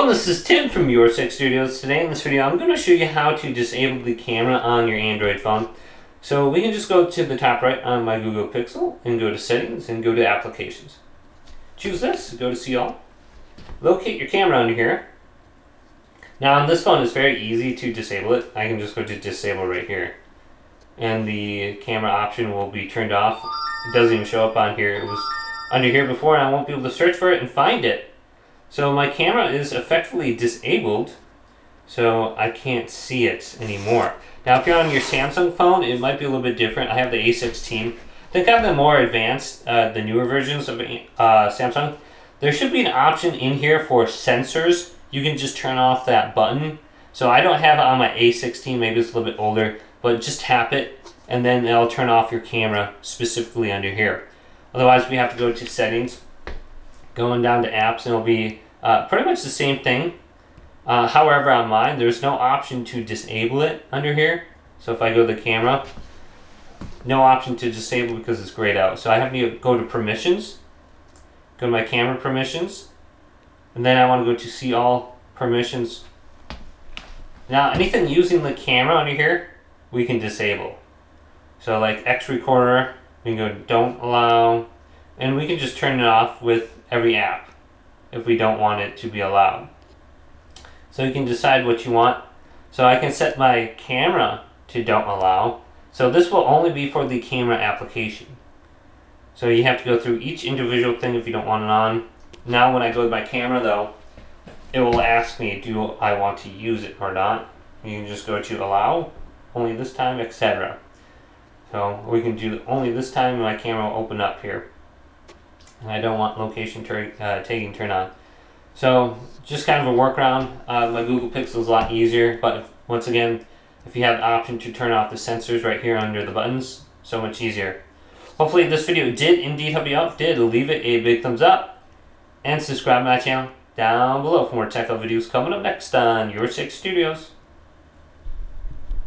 Hello, this is Tim from Your Six Studios. Today in this video I'm going to show you how to disable the camera on your Android phone. So we can just go to the top right on my Google Pixel and go to settings and go to applications. Choose this, go to see all. Locate your camera under here. Now on this phone it's very easy to disable it. I can just go to disable right here. And the camera option will be turned off. It doesn't even show up on here. It was under here before and I won't be able to search for it and find it. So my camera is effectively disabled, so I can't see it anymore. Now if you're on your Samsung phone, it might be a little bit different. I have the A16. I think I have the more advanced, the newer versions of Samsung. There should be an option in here for sensors. You can just turn off that button. So I don't have it on my A16, maybe it's a little bit older, but just tap it and then it'll turn off your camera specifically under here. Otherwise we have to go to settings, going down to apps, and it'll be pretty much the same thing. However, on mine, there's no option to disable it under here. So if I go to the camera, no option to disable because it's grayed out. So I have to go to permissions, go to my camera permissions, and then I want to go to see all permissions. Now anything using the camera under here, we can disable. So like X recorder, we can go to don't allow, and we can just turn it off with every app if we don't want it to be allowed. So you can decide what you want. So I can set my camera to don't allow. So this will only be for the camera application. So you have to go through each individual thing if you don't want it on. Now when I go to my camera though, it will ask me, do I want to use it or not? You can just go to allow, only this time, etc. So we can do only this time and my camera will open up here. And I don't want location tagging turned on. So just kind of a workaround. My Google Pixel is a lot easier, but once again, if you have the option to turn off the sensors right here under the buttons, so much easier. Hopefully this video did indeed help you out. If it did, leave it a big thumbs up and subscribe to my channel down below for more tech videos coming up next on Your Six Studios.